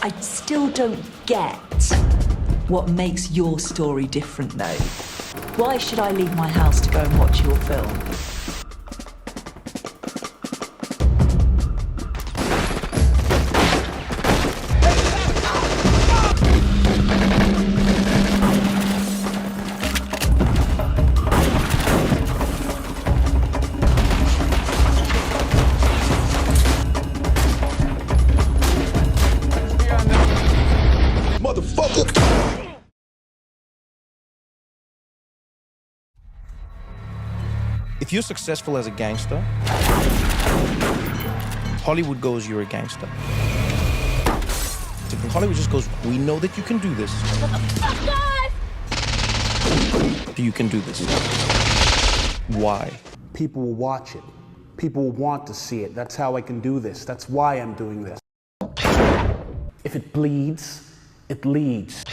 I still don't get what makes your story different, though. Why should I leave my house to go and watch your film? If you're successful as a gangster, Hollywood goes, you're a gangster. So Hollywood just goes, we know that you can do this. You can do this. Why? People will watch it. People will want to see it. That's how I can do this. That's why I'm doing this. If it bleeds, it leads.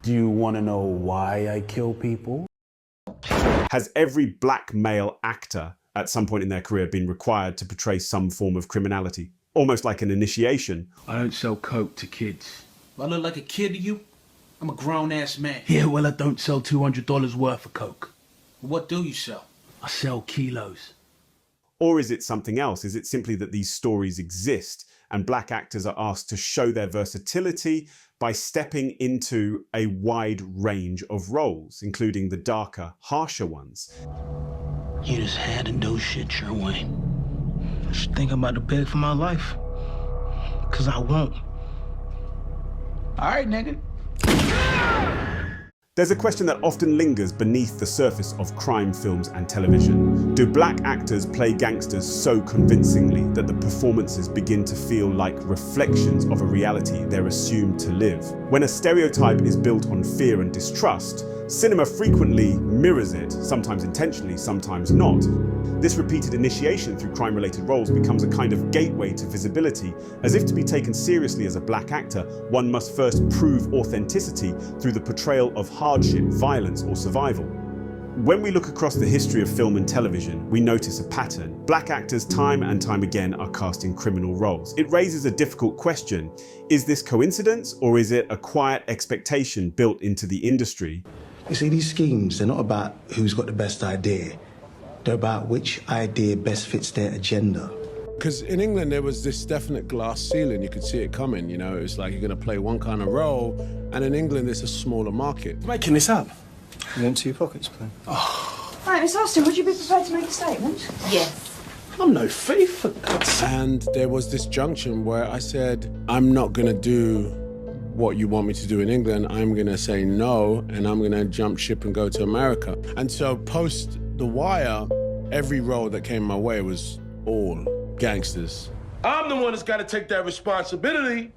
Do you want to know why I kill people? Has every black male actor at some point in their career been required to portray some form of criminality? Almost like an initiation. I don't sell coke to kids. I look like a kid to you? I'm a grown-ass man. Yeah, well, I don't sell $200 worth of coke. What do you sell? I sell kilos. Or is it something else? Is it simply that these stories exist and black actors are asked to show their versatility by stepping into a wide range of roles, including the darker, harsher ones? You just had to do shit your way. I should think I'm about to beg for my life. Cause I won't. All right, nigga. There's a question that often lingers beneath the surface of crime films and television. Do black actors play gangsters so convincingly that the performances begin to feel like reflections of a reality they're assumed to live? When a stereotype is built on fear and distrust, cinema frequently mirrors it, sometimes intentionally, sometimes not. This repeated initiation through crime-related roles becomes a kind of gateway to visibility, as if to be taken seriously as a black actor, one must first prove authenticity through the portrayal of hardship, violence, or survival. When we look across the history of film and television, we notice a pattern. Black actors time and time again are cast in criminal roles. It raises a difficult question. Is this coincidence, or is it a quiet expectation built into the industry? You see, these schemes, they're not about who's got the best idea. They're about which idea best fits their agenda. Because in England, there was this definite glass ceiling. You could see it coming, you know? It's like you're going to play one kind of role, and in England, it's a smaller market. You're making this up. You want 2 pockets, please? Oh. Right, Miss Austin, would you be prepared to make a statement? Yes. I'm no thief, for God's sake. And there was this junction where I said, I'm not going to do what you want me to do in England. I'm going to say no, and I'm going to jump ship and go to America. And so post The Wire, every role that came my way was all gangsters. I'm the one that's got to take that responsibility,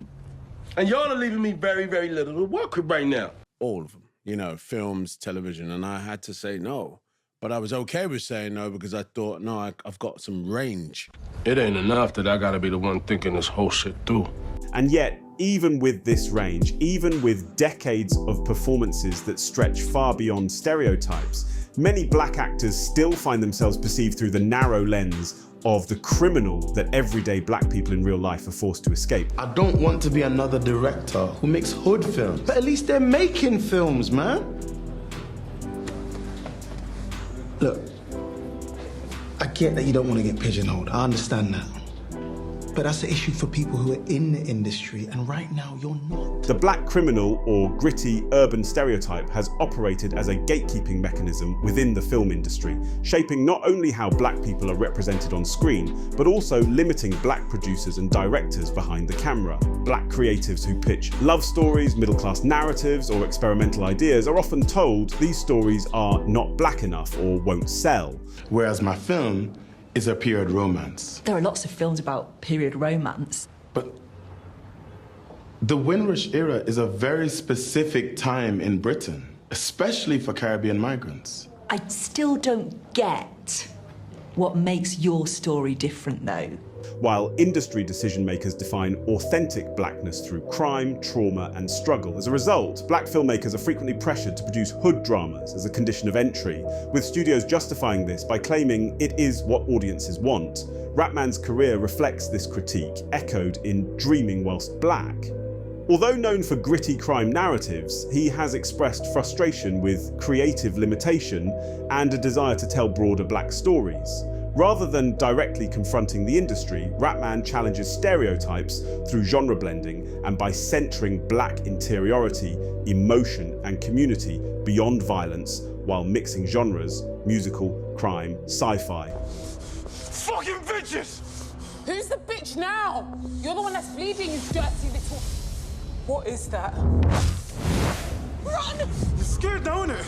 and y'all are leaving me very, very little to work with right now. All of them, you know, films, television, and I had to say no. But I was okay with saying no because I thought, no, I've got some range. It ain't enough that I got to be the one thinking this whole shit through. And yet, even with this range, even with decades of performances that stretch far beyond stereotypes, many black actors still find themselves perceived through the narrow lens of the criminal that everyday black people in real life are forced to escape. I don't want to be another director who makes hood films. But at least they're making films, man. Look, I get that you don't want to get pigeonholed. I understand that. But that's the issue for people who are in the industry, and right now you're not. The black criminal, or gritty urban stereotype, has operated as a gatekeeping mechanism within the film industry, shaping not only how black people are represented on screen, but also limiting black producers and directors behind the camera. Black creatives who pitch love stories, middle-class narratives, or experimental ideas are often told these stories are not black enough or won't sell. Whereas my film is a period romance. There are lots of films about period romance. But the Windrush era is a very specific time in Britain, especially for Caribbean migrants. I still don't get what makes your story different, though. While industry decision makers define authentic blackness through crime, trauma, and struggle. As a result, black filmmakers are frequently pressured to produce hood dramas as a condition of entry, with studios justifying this by claiming it is what audiences want. Rapman's career reflects this critique, echoed in Dreaming Whilst Black. Although known for gritty crime narratives, he has expressed frustration with creative limitation and a desire to tell broader black stories. Rather than directly confronting the industry, Rapman challenges stereotypes through genre blending and by centering black interiority, emotion and community beyond violence while mixing genres, musical, crime, sci-fi. Fucking bitches! Who's the bitch now? You're the one that's bleeding, you dirty little... What is that? Run! You're scared, don't it?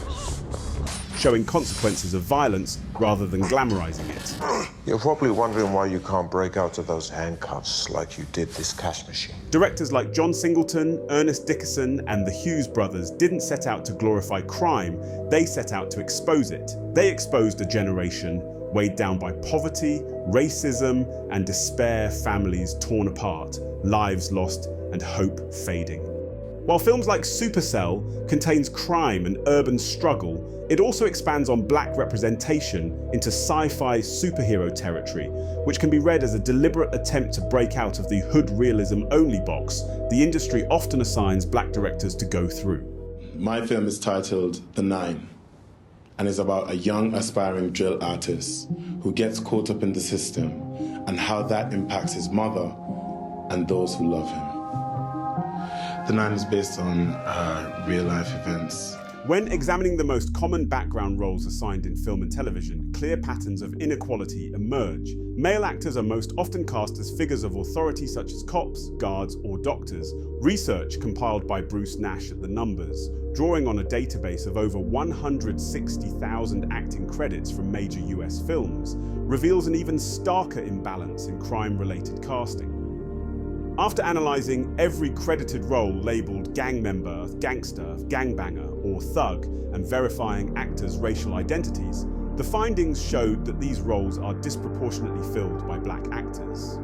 Showing consequences of violence rather than glamorizing it. You're probably wondering why you can't break out of those handcuffs like you did this cash machine. Directors like John Singleton, Ernest Dickerson, and the Hughes brothers didn't set out to glorify crime, they set out to expose it. They exposed a generation weighed down by poverty, racism, and despair, families torn apart, lives lost, and hope fading. While films like Supercell contains crime and urban struggle, it also expands on black representation into sci-fi superhero territory, which can be read as a deliberate attempt to break out of the hood realism only box the industry often assigns black directors to go through. My film is titled The Nine, and is about a young aspiring drill artist who gets caught up in the system and how that impacts his mother and those who love him. The Nine is based on real life events. When examining the most common background roles assigned in film and television, clear patterns of inequality emerge. Male actors are most often cast as figures of authority such as cops, guards, or doctors. Research compiled by Bruce Nash at The Numbers, drawing on a database of over 160,000 acting credits from major US films, reveals an even starker imbalance in crime-related casting. After analysing every credited role labelled gang member, gangster, gangbanger, or thug, and verifying actors' racial identities, the findings showed that these roles are disproportionately filled by black actors.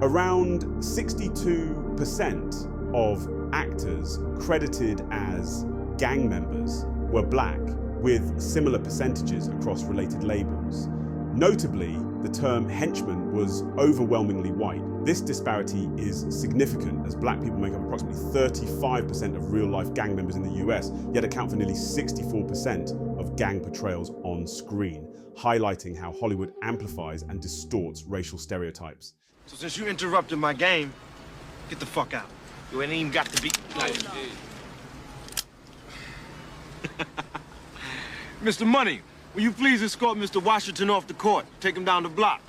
Around 62% of actors credited as gang members were black, with similar percentages across related labels. Notably, the term henchman was overwhelmingly white. This disparity is significant as black people make up approximately 35% of real-life gang members in the US, yet account for nearly 64% of gang portrayals on screen, highlighting how Hollywood amplifies and distorts racial stereotypes. So since you interrupted my game, get the fuck out. You ain't even got to be like... Mr. Money, will you please escort Mr. Washington off the court? Take him down the block.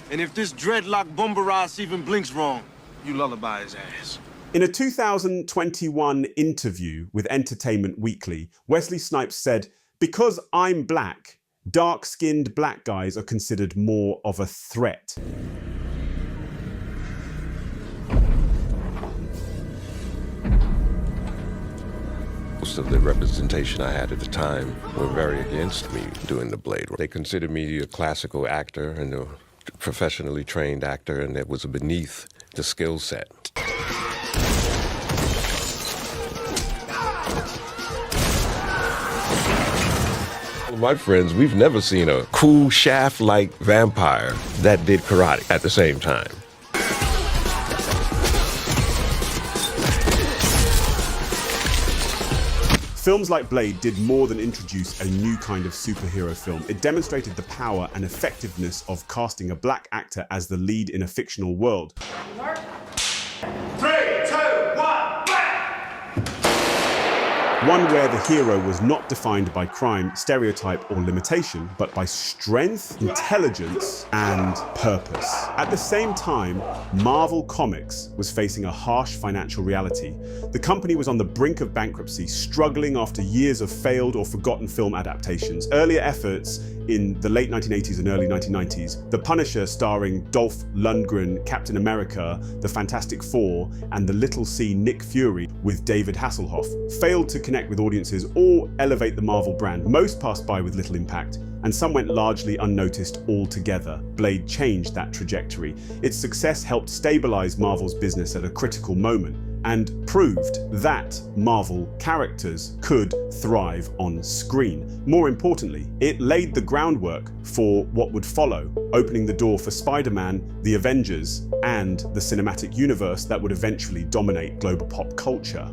And if this dreadlock bumper ass even blinks wrong, you lullaby his ass. In a 2021 interview with Entertainment Weekly, Wesley Snipes said, "Because I'm black, dark-skinned black guys are considered more of a threat." Most of the representation I had at the time were very against me doing the Blade. They considered me a classical actor and a professionally trained actor, and it was beneath the skill set. My friends, we've never seen a cool Shaft-like vampire that did karate at the same time. Films like Blade did more than introduce a new kind of superhero film. It demonstrated the power and effectiveness of casting a black actor as the lead in a fictional world. 3, 2, 1, One where the hero was not defined by crime, stereotype, or limitation, but by strength, intelligence, and purpose. At the same time, Marvel Comics was facing a harsh financial reality. The company was on the brink of bankruptcy, struggling after years of failed or forgotten film adaptations. Earlier efforts in the late 1980s and early 1990s, The Punisher starring Dolph Lundgren, Captain America, The Fantastic Four, and the Little C Nick Fury with David Hasselhoff, failed to connect with audiences or elevate the Marvel brand. Most passed by with little impact, and some went largely unnoticed altogether. Blade changed that trajectory. Its success helped stabilize Marvel's business at a critical moment. and proved that Marvel characters could thrive on screen. More importantly, it laid the groundwork for what would follow, opening the door for Spider-Man, the Avengers, and the cinematic universe that would eventually dominate global pop culture.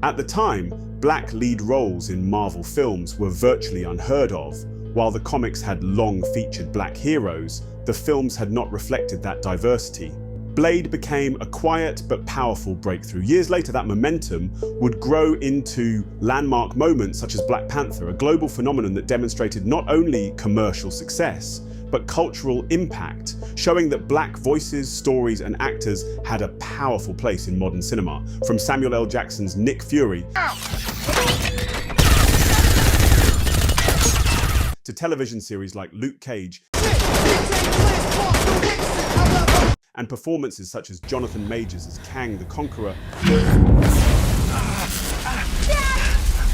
At the time, black lead roles in Marvel films were virtually unheard of. While the comics had long featured black heroes, the films had not reflected that diversity. Blade became a quiet but powerful breakthrough. Years later, that momentum would grow into landmark moments such as Black Panther, a global phenomenon that demonstrated not only commercial success, but cultural impact, showing that black voices, stories, and actors had a powerful place in modern cinema. From Samuel L. Jackson's Nick Fury to television series like Luke Cage, and performances such as Jonathan Majors as Kang the Conqueror.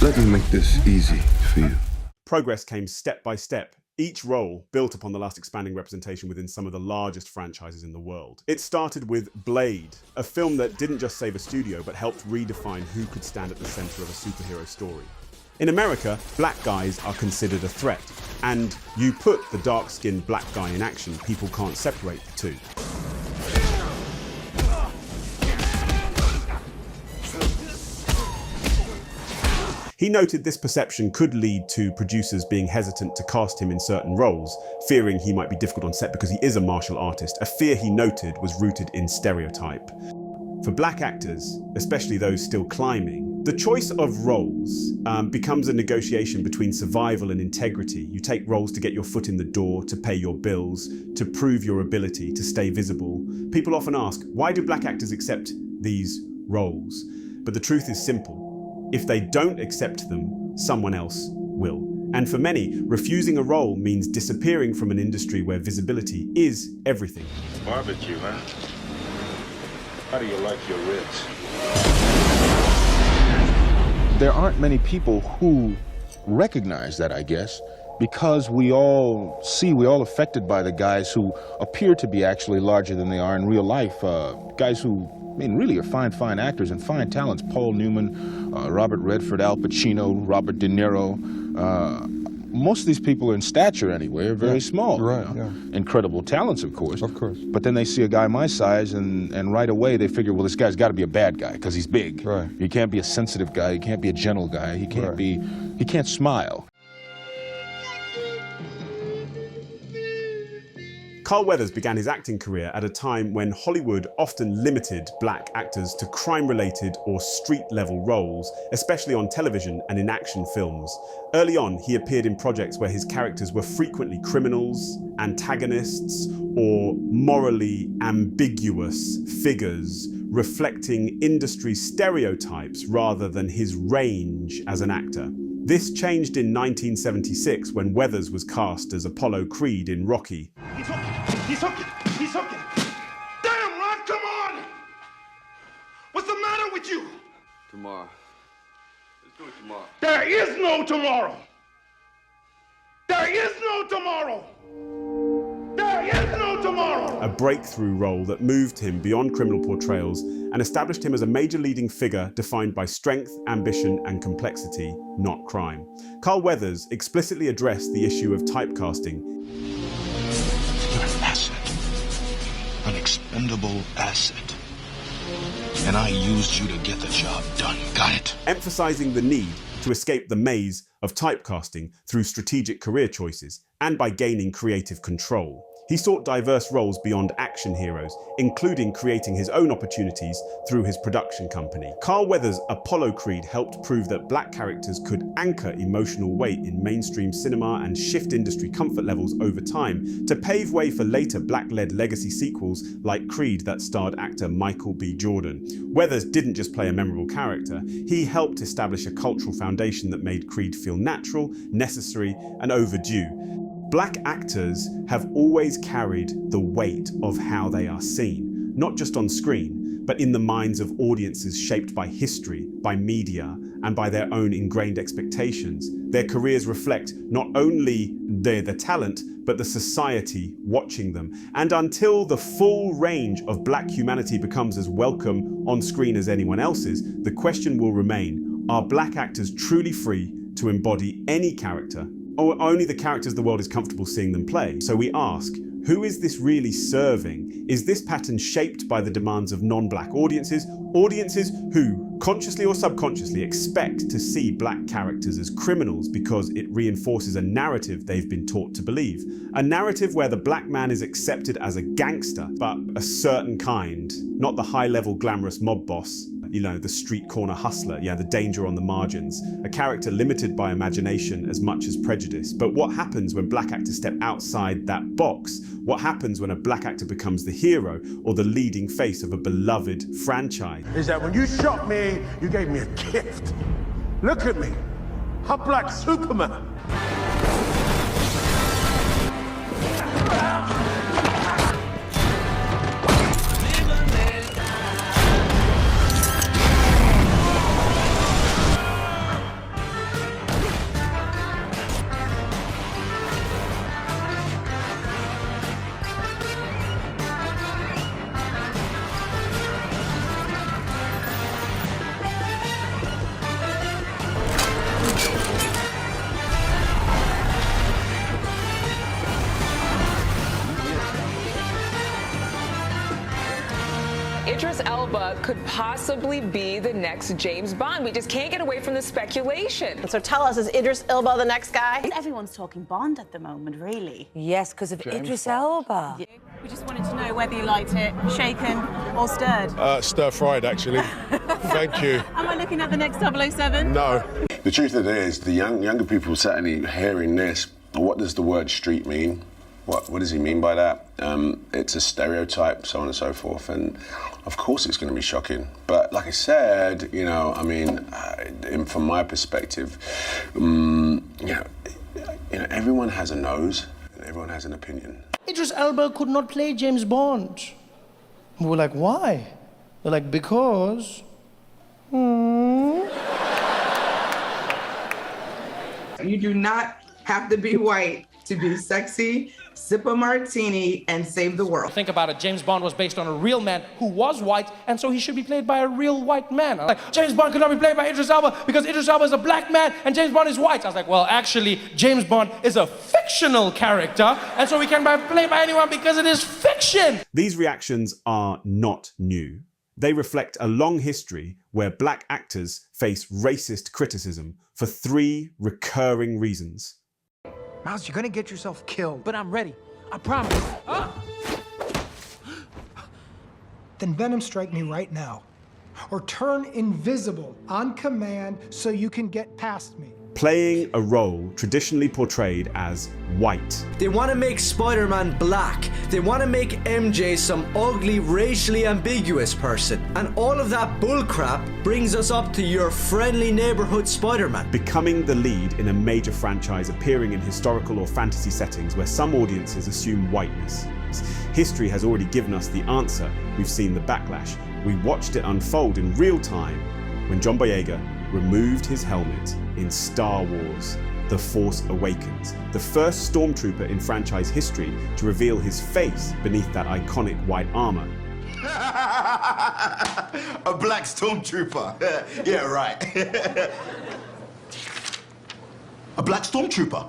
Let me make this easy for you. Progress came step by step, each role built upon the last expanding representation within some of the largest franchises in the world. It started with Blade, a film that didn't just save a studio, but helped redefine who could stand at the center of a superhero story. In America, black guys are considered a threat, and you put the dark-skinned black guy in action, people can't separate the two. He noted this perception could lead to producers being hesitant to cast him in certain roles, fearing he might be difficult on set because he is a martial artist, a fear he noted was rooted in stereotype. For black actors, especially those still climbing, the choice of roles becomes a negotiation between survival and integrity. You take roles to get your foot in the door, to pay your bills, to prove your ability, to stay visible. People often ask, why do black actors accept these roles? But the truth is simple. If they don't accept them, someone else will. And for many, refusing a role means disappearing from an industry where visibility is everything. Barbecue, huh? How do you like your ribs? There aren't many people who recognize that, I guess, because we're all affected by the guys who appear to be actually larger than they are in real life. Guys who, really are fine actors and fine talents. Paul Newman, Robert Redford, Al Pacino, Robert De Niro. Most of these people are in stature anyway, are very small. Right, Incredible talents, of course. Of course. But then they see a guy my size and right away they figure, well, this guy's got to be a bad guy because he's big. Right. He can't be a sensitive guy. He can't be a gentle guy. He can't he can't smile. Carl Weathers began his acting career at a time when Hollywood often limited black actors to crime-related or street-level roles, especially on television and in action films. Early on, he appeared in projects where his characters were frequently criminals, antagonists, or morally ambiguous figures, reflecting industry stereotypes rather than his range as an actor. This changed in 1976 when Weathers was cast as Apollo Creed in Rocky. He's hooking. Damn, Ron, come on! What's the matter with you? Tomorrow. Let's do it tomorrow. There is no tomorrow! There is no tomorrow! There is no tomorrow! A breakthrough role that moved him beyond criminal portrayals and established him as a major leading figure defined by strength, ambition, and complexity, not crime. Carl Weathers explicitly addressed the issue of typecasting. You're an asset. An expendable asset. And I used you to get the job done. Got it? Emphasizing the need to escape the maze of typecasting through strategic career choices and by gaining creative control. He sought diverse roles beyond action heroes, including creating his own opportunities through his production company. Carl Weathers' Apollo Creed helped prove that black characters could anchor emotional weight in mainstream cinema and shift industry comfort levels over time to pave way for later black-led legacy sequels like Creed that starred actor Michael B. Jordan. Weathers didn't just play a memorable character, he helped establish a cultural foundation that made Creed feel natural, necessary, and overdue. Black actors have always carried the weight of how they are seen, not just on screen, but in the minds of audiences shaped by history, by media, and by their own ingrained expectations. Their careers reflect not only their talent, but the society watching them. And until the full range of black humanity becomes as welcome on screen as anyone else's, the question will remain, are black actors truly free to embody any character, or only the characters the world is comfortable seeing them play? So we ask, who is this really serving? Is this pattern shaped by the demands of non-black audiences? Audiences who, consciously or subconsciously, expect to see black characters as criminals because it reinforces a narrative they've been taught to believe. A narrative where the black man is accepted as a gangster, but a certain kind, not the high-level glamorous mob boss, you know, the street corner hustler, the danger on the margins. A character limited by imagination as much as prejudice. But what happens when black actors step outside that box? What happens when a black actor becomes the hero or the leading face of a beloved franchise? Is that when you shot me, you gave me a gift. Look at me. I'm Black Superman. Idris Elba could possibly be the next James Bond. We just can't get away from the speculation. So tell us, is Idris Elba the next guy? Everyone's talking Bond at the moment, really. Yes, because of Idris Elba. Yeah. We just wanted to know whether you liked it shaken or stirred. Stir-fried, actually. Thank you. Am I looking at the next 007? No. The truth of it is, the younger people certainly hearing this, what does the word street mean? What does he mean by that? It's a stereotype, so on and so forth, and of course it's going to be shocking. But like I said, you know, I mean, from my perspective, everyone has a nose and everyone has an opinion. Idris Elba could not play James Bond. We were like, why? They're like, because. You do not have to be white to be sexy, sip a martini, and save the world. Think about it, James Bond was based on a real man who was white, and so he should be played by a real white man. Like, James Bond could not be played by Idris Elba because Idris Elba is a black man and James Bond is white. I was like, well, actually, James Bond is a fictional character, and so we can be played by anyone because it is fiction. These reactions are not new. They reflect a long history where black actors face racist criticism for 3 recurring reasons. Miles, you're gonna get yourself killed. But I'm ready. I promise. Then Venom strike me right now. Or turn invisible on command so you can get past me. Playing a role traditionally portrayed as white. They want to make Spider-Man black. They want to make MJ some ugly, racially ambiguous person. And all of that bullcrap brings us up to your friendly neighborhood Spider-Man. Becoming the lead in a major franchise, appearing in historical or fantasy settings where some audiences assume whiteness. History has already given us the answer. We've seen the backlash. We watched it unfold in real time when John Boyega removed his helmet in Star Wars: The Force Awakens, the first Stormtrooper in franchise history to reveal his face beneath that iconic white armor. A Black Stormtrooper. Yeah, right. A Black Stormtrooper.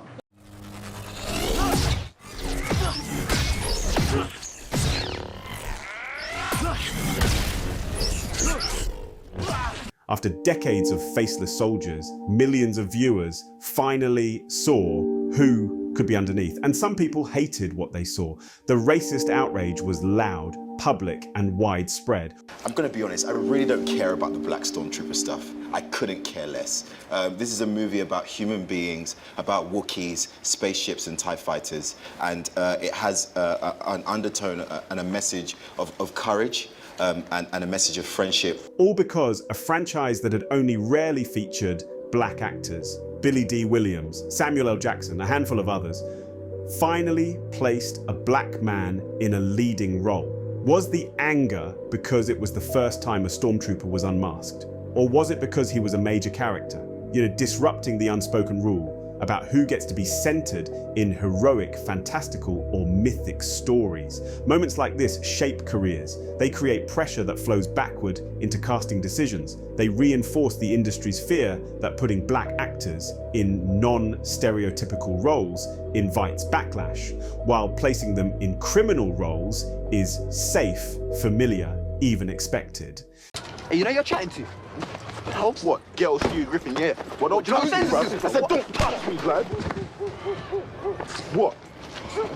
After decades of faceless soldiers, millions of viewers finally saw who could be underneath. And some people hated what they saw. The racist outrage was loud, public, and widespread. I'm gonna be honest, I really don't care about the Black Stormtrooper stuff. I couldn't care less. This is a movie about human beings, about Wookiees, spaceships, and TIE fighters. And it has an undertone and a message of courage. And a message of friendship. All because a franchise that had only rarely featured black actors, Billy D. Williams, Samuel L. Jackson, a handful of others, finally placed a black man in a leading role. Was the anger because it was the first time a stormtrooper was unmasked? Or was it because he was a major character, disrupting the unspoken rule about who gets to be centered in heroic, fantastical, or mythic stories? Moments like this shape careers. They create pressure that flows backward into casting decisions. They reinforce the industry's fear that putting black actors in non-stereotypical roles invites backlash, while placing them in criminal roles is safe, familiar, even expected. Hey, you know you're chatting to? Oh, what? Girls, you, Griffin, yeah. Well, don't, do you know what I'm saying, bro? I said, don't touch me, lad. What?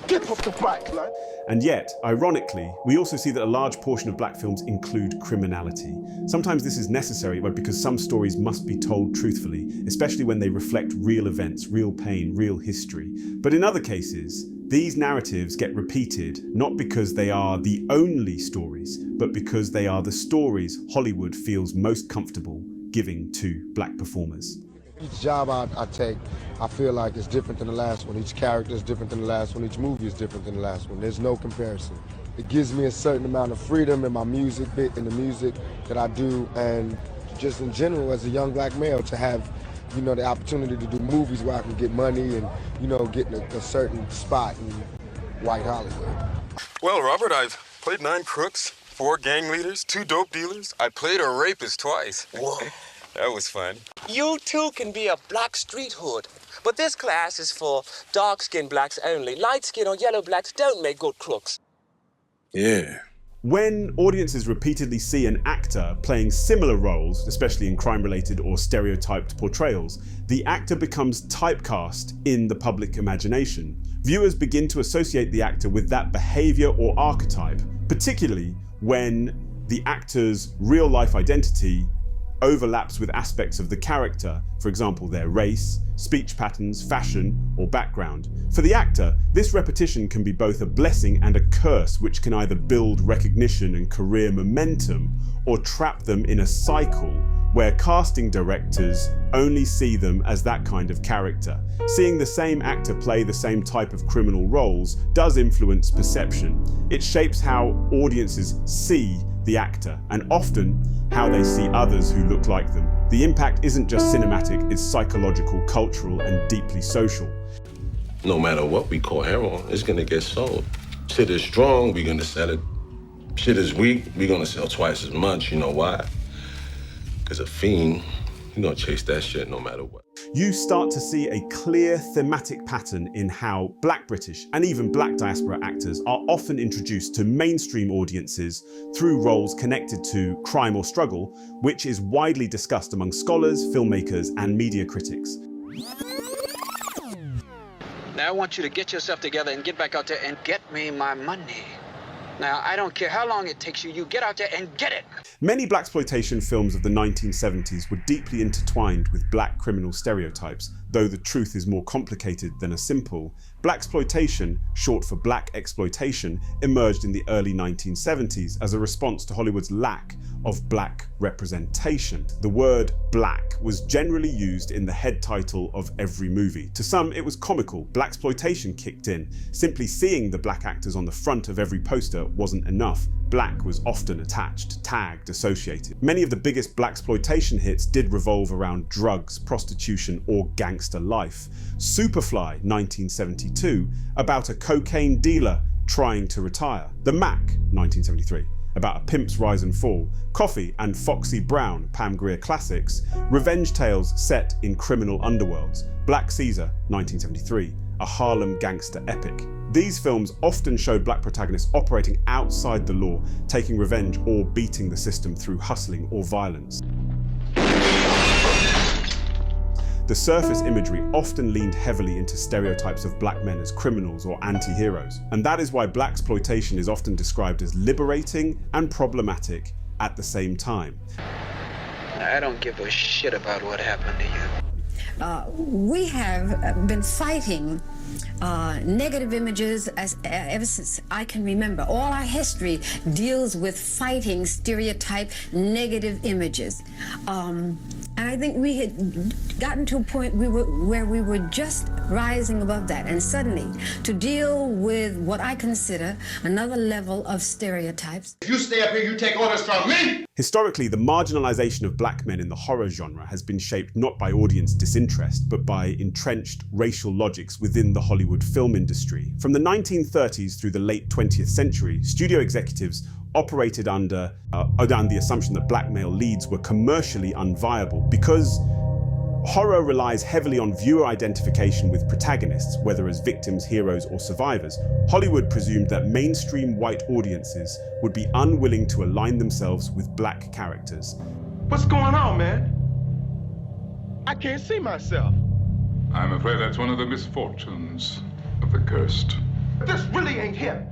Get off the bike, lad. And yet, ironically, we also see that a large portion of black films include criminality. Sometimes this is necessary, but because some stories must be told truthfully, especially when they reflect real events, real pain, real history. But in other cases, these narratives get repeated not because they are the only stories, but because they are the stories Hollywood feels most comfortable giving to black performers. Each job I take, I feel like it's different than the last one. Each character is different than the last one. Each movie is different than the last one. There's no comparison. It gives me a certain amount of freedom in my music, in the music that I do, and just in general as a young black male to have, the opportunity to do movies where I can get money and, get in a certain spot in white Hollywood. Well, Robert, I've played 9 crooks, 4 gang leaders, 2 dope dealers. I played a rapist twice. Whoa. That was fun. You too can be a black street hood. But this class is for dark-skinned blacks only. Light-skinned or yellow blacks don't make good crooks. Yeah. When audiences repeatedly see an actor playing similar roles, especially in crime-related or stereotyped portrayals, the actor becomes typecast in the public imagination. Viewers begin to associate the actor with that behavior or archetype, particularly when the actor's real-life identity overlaps with aspects of the character, for example, their race, speech patterns, fashion, or background. For the actor, this repetition can be both a blessing and a curse, which can either build recognition and career momentum, or trap them in a cycle where casting directors only see them as that kind of character. Seeing the same actor play the same type of criminal roles does influence perception. It shapes how audiences see the actor, and often how they see others who look like them. The impact isn't just cinematic, it's psychological, cultural, and deeply social. No matter what we call heroin, it's gonna get sold. Shit is strong, we're gonna sell it. Shit is weak, we're gonna sell twice as much. You know why? Because a fiend, you're gonna chase that shit no matter what. You start to see a clear thematic pattern in how black British and even black diaspora actors are often introduced to mainstream audiences through roles connected to crime or struggle, which is widely discussed among scholars, filmmakers, and media critics. Now I want you to get yourself together and get back out there and get me my money. Now, I don't care how long it takes you, you get out there and get it. Many blaxploitation films of the 1970s were deeply intertwined with black criminal stereotypes, though the truth is more complicated than a simple. Blaxploitation, short for black exploitation, emerged in the early 1970s as a response to Hollywood's lack of black representation. The word black was generally used in the head title of every movie. To some, it was comical. Blaxploitation kicked in. Simply seeing the black actors on the front of every poster wasn't enough. Black was often attached, tagged, associated. Many of the biggest blaxploitation hits did revolve around drugs, prostitution, or gangster life. Superfly, 1972, about a cocaine dealer trying to retire. The Mac, 1973, about a pimp's rise and fall. Coffee and Foxy Brown, Pam Grier classics. Revenge tales set in criminal underworlds. Black Caesar, 1973, a Harlem gangster epic. These films often showed black protagonists operating outside the law, taking revenge or beating the system through hustling or violence. The surface imagery often leaned heavily into stereotypes of black men as criminals or anti-heroes, and that is why blaxploitation is often described as liberating and problematic at the same time. I don't give a shit about what happened to you. We have been fighting negative images ever since I can remember. All our history deals with fighting stereotype negative images. And I think we had gotten to a point where we were just rising above that. And suddenly, to deal with what I consider another level of stereotypes. If you stay up here, you take orders from me! Historically, the marginalization of black men in the horror genre has been shaped not by audience disinterest, but by entrenched racial logics within the Hollywood film industry. From the 1930s through the late 20th century, studio executives operated under the assumption that black male leads were commercially unviable because horror relies heavily on viewer identification with protagonists, whether as victims, heroes, or survivors. Hollywood presumed that mainstream white audiences would be unwilling to align themselves with black characters. What's going on, man? I can't see myself. I'm afraid that's one of the misfortunes of the cursed. This really ain't him.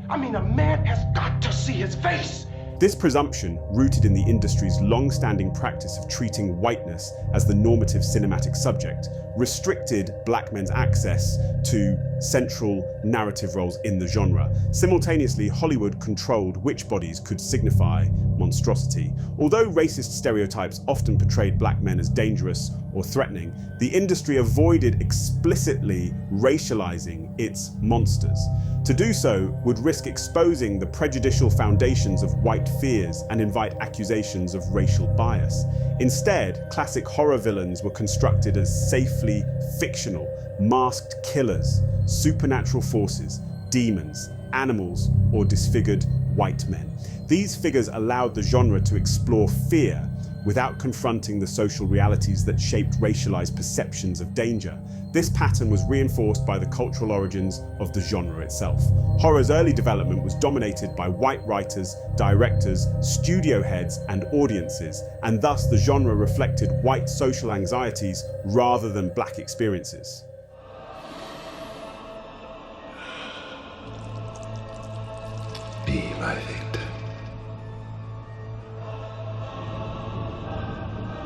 I mean, a man has got to see his face. This presumption, rooted in the industry's long-standing practice of treating whiteness as the normative cinematic subject, restricted black men's access to central narrative roles in the genre. Simultaneously, Hollywood controlled which bodies could signify monstrosity. Although racist stereotypes often portrayed black men as dangerous or threatening, the industry avoided explicitly racializing its monsters. To do so would risk exposing the prejudicial foundations of white fears and invite accusations of racial bias. Instead, classic horror villains were constructed as safely fictional, masked killers, supernatural forces, demons, animals, or disfigured white men. These figures allowed the genre to explore fear without confronting the social realities that shaped racialized perceptions of danger. This pattern was reinforced by the cultural origins of the genre itself. Horror's early development was dominated by white writers, directors, studio heads, and audiences, and thus the genre reflected white social anxieties rather than black experiences. Be my victim.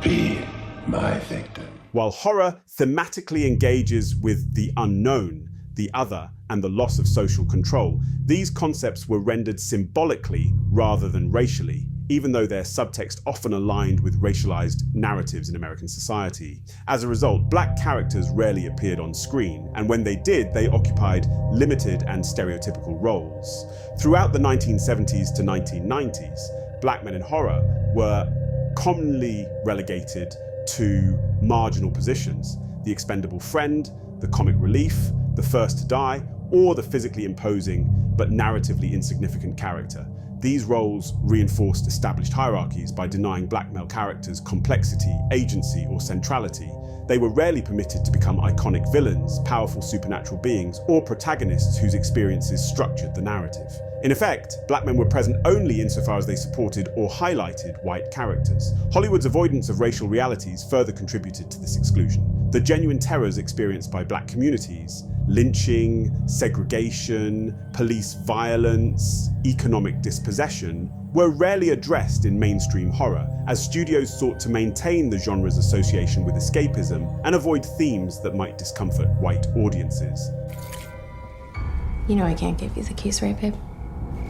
Be my victim. While horror thematically engages with the unknown, the other, and the loss of social control, these concepts were rendered symbolically rather than racially, even though their subtext often aligned with racialized narratives in American society. As a result, black characters rarely appeared on screen, and when they did, they occupied limited and stereotypical roles. Throughout the 1970s to 1990s, black men in horror were commonly relegated to marginal positions: the expendable friend, the comic relief, the first to die, or the physically imposing but narratively insignificant character. These roles reinforced established hierarchies by denying black male characters complexity, agency, or centrality. They were rarely permitted to become iconic villains, powerful supernatural beings, or protagonists whose experiences structured the narrative. In effect, black men were present only insofar as they supported or highlighted white characters. Hollywood's avoidance of racial realities further contributed to this exclusion. The genuine terrors experienced by black communities, lynching, segregation, police violence, economic dispossession, were rarely addressed in mainstream horror, as studios sought to maintain the genre's association with escapism and avoid themes that might discomfort white audiences. You know I can't give you the keys, right, babe?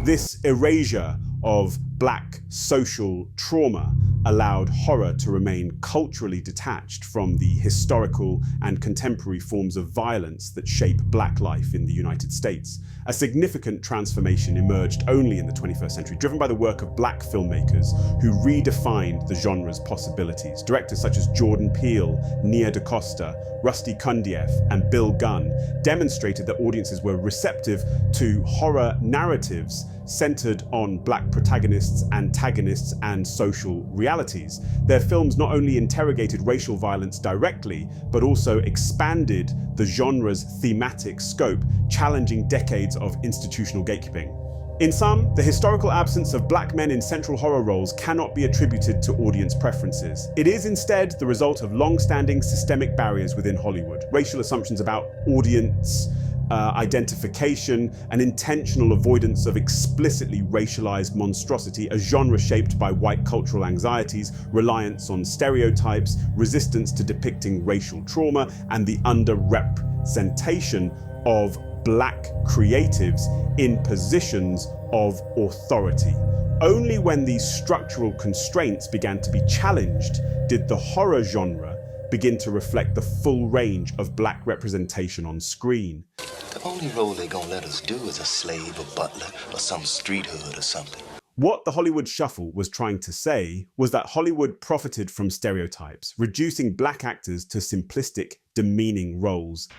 This erasure of black social trauma allowed horror to remain culturally detached from the historical and contemporary forms of violence that shape black life in the United States. A significant transformation emerged only in the 21st century, driven by the work of black filmmakers who redefined the genre's possibilities. Directors such as Jordan Peele, Nia DaCosta, Rusty Cundieff, and Bill Gunn demonstrated that audiences were receptive to horror narratives centered on black protagonists, antagonists, and social realities. Their films not only interrogated racial violence directly, but also expanded the genre's thematic scope, challenging decades of institutional gatekeeping. In sum, the historical absence of black men in central horror roles cannot be attributed to audience preferences. It is instead the result of long-standing systemic barriers within Hollywood, racial assumptions about audience identification, and intentional avoidance of explicitly racialized monstrosity, a genre shaped by white cultural anxieties, reliance on stereotypes, resistance to depicting racial trauma, and the underrepresentation of black creatives in positions of authority. Only when these structural constraints began to be challenged did the horror genre begin to reflect the full range of black representation on screen. The only role they gonna let us do is a slave, a butler, or some street hood or something. What the Hollywood Shuffle was trying to say was that Hollywood profited from stereotypes, reducing black actors to simplistic, demeaning roles.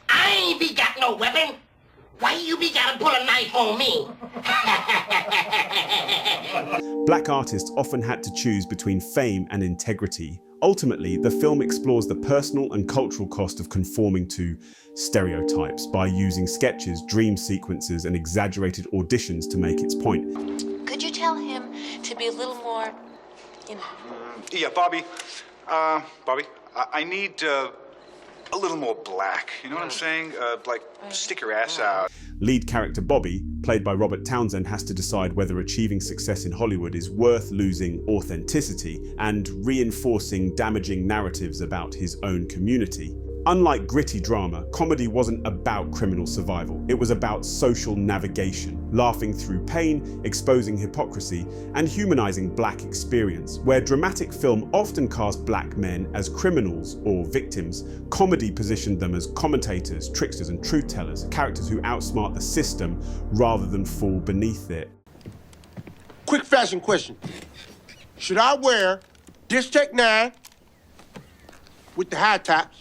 I ain't be got no weapon. Why you be gotta pull a knife on me? Black artists often had to choose between fame and integrity. Ultimately, the film explores the personal and cultural cost of conforming to stereotypes by using sketches, dream sequences, and exaggerated auditions to make its point. Could you tell him to be a little more, you know? Yeah, Bobby. Bobby, I need a little more black. You know what I'm saying? Like, stick your ass out. Lead character Bobby, played by Robert Townsend, has to decide whether achieving success in Hollywood is worth losing authenticity and reinforcing damaging narratives about his own community. Unlike gritty drama, comedy wasn't about criminal survival. It was about social navigation, laughing through pain, exposing hypocrisy, and humanizing black experience. Where dramatic film often cast black men as criminals or victims, comedy positioned them as commentators, tricksters, and truth tellers, characters who outsmart the system rather than fall beneath it. Quick fashion question. Should I wear this Tech 9 with the high tops?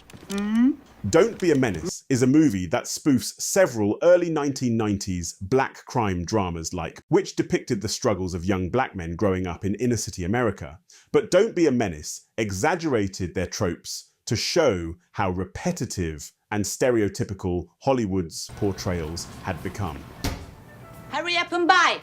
Don't Be a Menace is a movie that spoofs several early 1990s black crime dramas which depicted the struggles of young black men growing up in inner city America. But Don't Be a Menace exaggerated their tropes to show how repetitive and stereotypical Hollywood's portrayals had become. Hurry up and buy.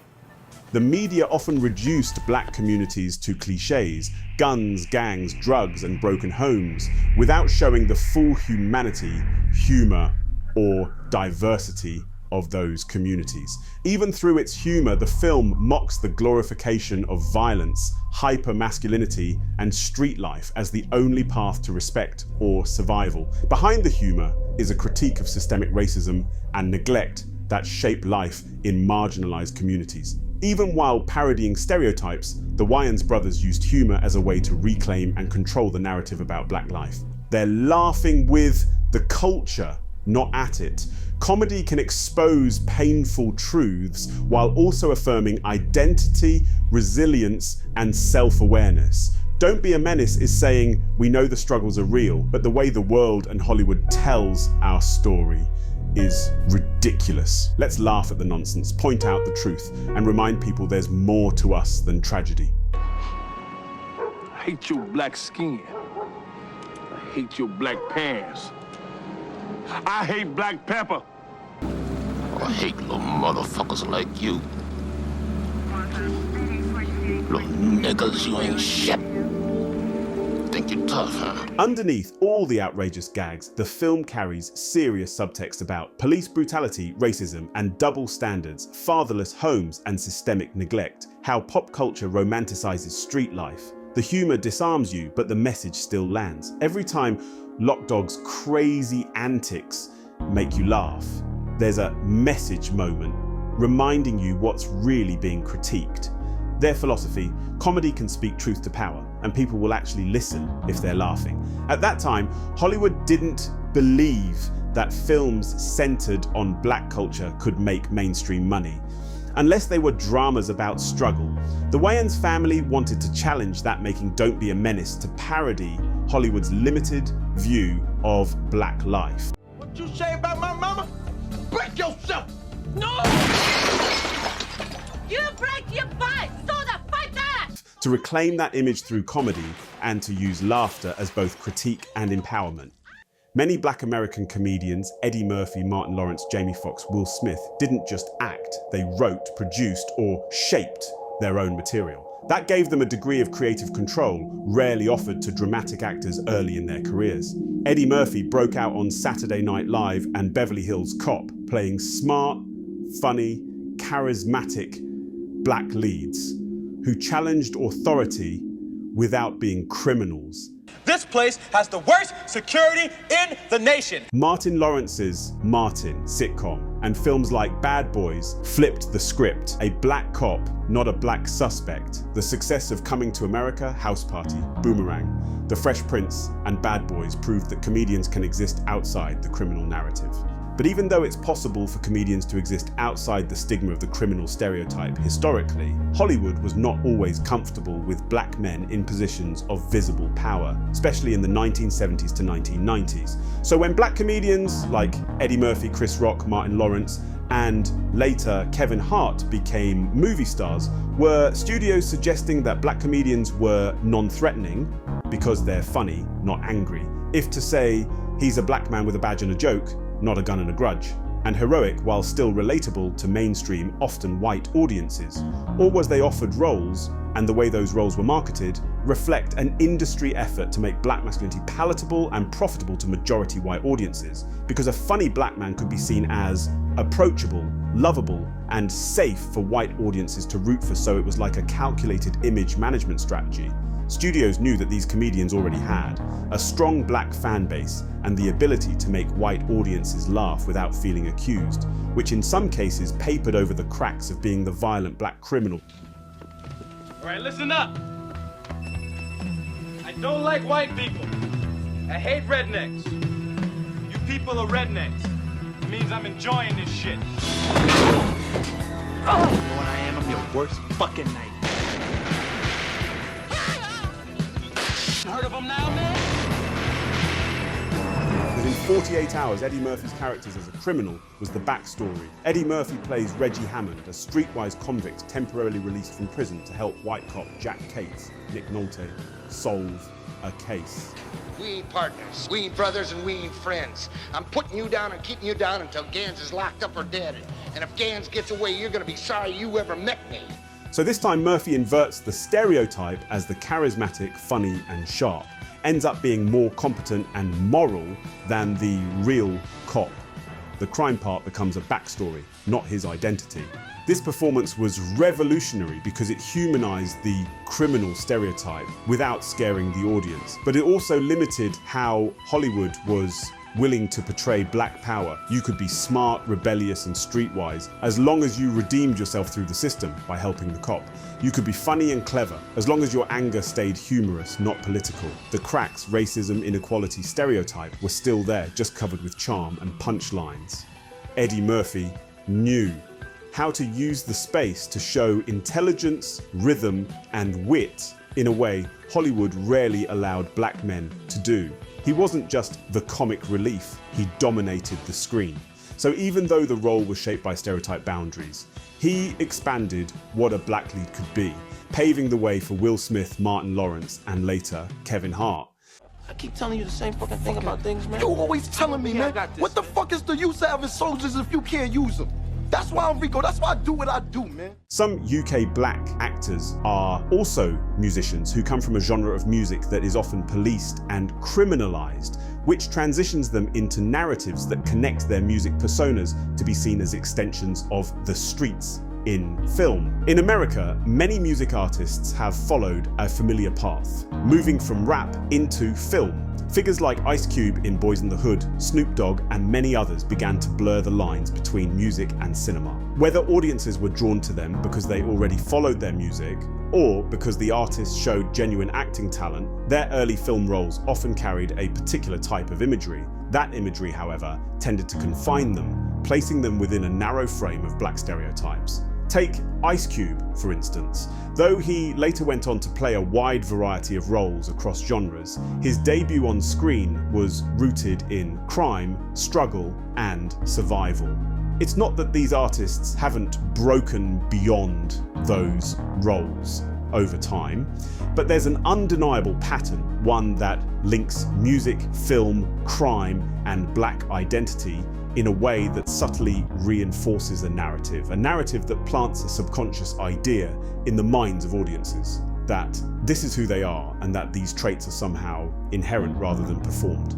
The media often reduced black communities to cliches, guns, gangs, drugs, and broken homes, without showing the full humanity, humor, or diversity of those communities. Even through its humor, the film mocks the glorification of violence, hyper-masculinity, and street life as the only path to respect or survival. Behind the humor is a critique of systemic racism and neglect that shape life in marginalized communities. Even while parodying stereotypes, the Wayans brothers used humor as a way to reclaim and control the narrative about black life. They're laughing with the culture, not at it. Comedy can expose painful truths while also affirming identity, resilience, and self-awareness. Don't Be a Menace is saying, we know the struggles are real, but the way the world and Hollywood tells our story is ridiculous. Let's laugh at the nonsense, point out the truth, and remind people there's more to us than tragedy. I hate your black skin. I hate your black pants. I hate black pepper. I hate little motherfuckers like you. Little niggas, you ain't shit. Think you're tough, huh? Underneath all the outrageous gags, the film carries serious subtext about police brutality, racism, and double standards, fatherless homes, and systemic neglect. How pop culture romanticizes street life. The humor disarms you, but the message still lands. Every time Lock Dog's crazy antics make you laugh, there's a message moment reminding you what's really being critiqued. Their philosophy, comedy can speak truth to power, and people will actually listen if they're laughing. At that time, Hollywood didn't believe that films centered on black culture could make mainstream money, unless they were dramas about struggle. The Wayans family wanted to challenge that, making Don't Be a Menace to parody Hollywood's limited view of black life. What you say about my mama? Break yourself! No! You break your butt! So the fight that! To reclaim that image through comedy and to use laughter as both critique and empowerment. Many black American comedians, Eddie Murphy, Martin Lawrence, Jamie Foxx, Will Smith, didn't just act, they wrote, produced, or shaped their own material. That gave them a degree of creative control rarely offered to dramatic actors early in their careers. Eddie Murphy broke out on Saturday Night Live and Beverly Hills Cop, playing smart, funny, charismatic black leads who challenged authority without being criminals. This place has the worst security in the nation. Martin Lawrence's Martin sitcom and films like Bad Boys flipped the script. A black cop, not a black suspect. The success of Coming to America, House Party, Boomerang, The Fresh Prince, and Bad Boys proved that comedians can exist outside the criminal narrative. But even though it's possible for comedians to exist outside the stigma of the criminal stereotype historically, Hollywood was not always comfortable with black men in positions of visible power, especially in the 1970s to 1990s. So when black comedians like Eddie Murphy, Chris Rock, Martin Lawrence, and later Kevin Hart became movie stars, were studios suggesting that black comedians were non-threatening because they're funny, not angry? If to say, he's a black man with a badge and a joke, not a gun and a grudge, and heroic while still relatable to mainstream, often white audiences? Or was they offered roles, and the way those roles were marketed, reflect an industry effort to make black masculinity palatable and profitable to majority white audiences? Because a funny black man could be seen as approachable, lovable, and safe for white audiences to root for, so it was like a calculated image management strategy. Studios knew that these comedians already had a strong black fan base and the ability to make white audiences laugh without feeling accused, which in some cases papered over the cracks of being the violent black criminal. All right, listen up. I don't like white people. I hate rednecks. You people are rednecks. It means I'm enjoying this shit. You know what I am? I'm your worst fucking nightmare. Heard of him now, man? Within 48 hours, Eddie Murphy's characters as a criminal was the backstory. Eddie Murphy plays Reggie Hammond, a streetwise convict temporarily released from prison to help white cop Jack Cates, Nick Nolte, solve a case. We ain't partners, we ain't brothers, and we ain't friends. I'm putting you down and keeping you down until Gans is locked up or dead. And if Gans gets away, you're gonna be sorry you ever met me. So this time Murphy inverts the stereotype as the charismatic, funny, and sharp. Ends up being more competent and moral than the real cop. The crime part becomes a backstory, not his identity. This performance was revolutionary because it humanized the criminal stereotype without scaring the audience. But it also limited how Hollywood was willing to portray black power. You could be smart, rebellious, and streetwise as long as you redeemed yourself through the system by helping the cop. You could be funny and clever as long as your anger stayed humorous, not political. The cracks, racism, inequality, stereotype were still there, just covered with charm and punchlines. Eddie Murphy knew how to use the space to show intelligence, rhythm, and wit in a way Hollywood rarely allowed black men to do. He wasn't just the comic relief, he dominated the screen. So even though the role was shaped by stereotype boundaries, he expanded what a black lead could be, paving the way for Will Smith, Martin Lawrence, and later Kevin Hart. I keep telling you the same fucking thing about things, man. You always telling me, man. What the fuck is the use of having soldiers if you can't use them? That's why I'm Rico. That's why I do what I do, man. Some UK black actors are also musicians who come from a genre of music that is often policed and criminalized, which transitions them into narratives that connect their music personas to be seen as extensions of the streets in film. In America, many music artists have followed a familiar path, moving from rap into film. Figures like Ice Cube in Boys in the Hood, Snoop Dogg, and many others began to blur the lines between music and cinema. Whether audiences were drawn to them because they already followed their music, or because the artists showed genuine acting talent, their early film roles often carried a particular type of imagery. That imagery, however, tended to confine them, placing them within a narrow frame of black stereotypes. Take Ice Cube, for instance. Though he later went on to play a wide variety of roles across genres, his debut on screen was rooted in crime, struggle, and survival. It's not that these artists haven't broken beyond those roles over time, but there's an undeniable pattern, one that links music, film, crime, and black identity in a way that subtly reinforces a narrative that plants a subconscious idea in the minds of audiences, that this is who they are and that these traits are somehow inherent rather than performed.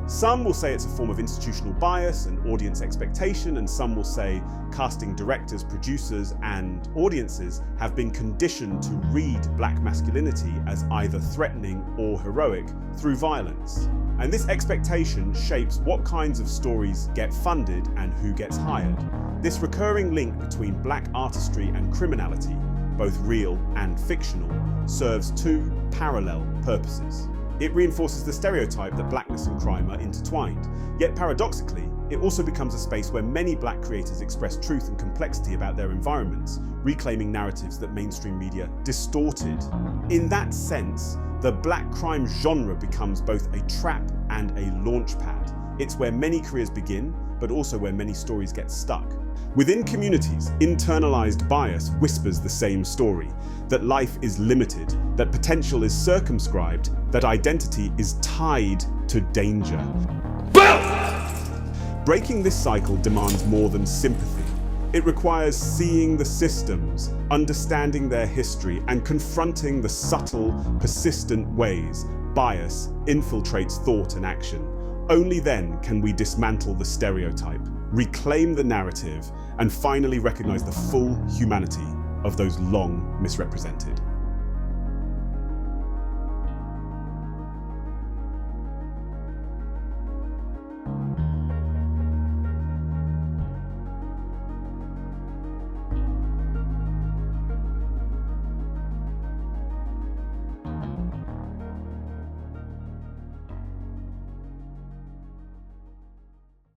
Some will say it's a form of institutional bias and audience expectation, and some will say casting directors, producers, and audiences have been conditioned to read black masculinity as either threatening or heroic, through violence. And this expectation shapes what kinds of stories get funded and who gets hired. This recurring link between black artistry and criminality, both real and fictional, serves two parallel purposes. It reinforces the stereotype that blackness and crime are intertwined, yet paradoxically, it also becomes a space where many black creators express truth and complexity about their environments, reclaiming narratives that mainstream media distorted. In that sense, the black crime genre becomes both a trap and a launchpad. It's where many careers begin, but also where many stories get stuck. Within communities, internalized bias whispers the same story, that life is limited, that potential is circumscribed, that identity is tied to danger. Breaking this cycle demands more than sympathy. It requires seeing the systems, understanding their history, and confronting the subtle, persistent ways bias infiltrates thought and action. Only then can we dismantle the stereotype, reclaim the narrative, and finally recognize the full humanity of those long misrepresented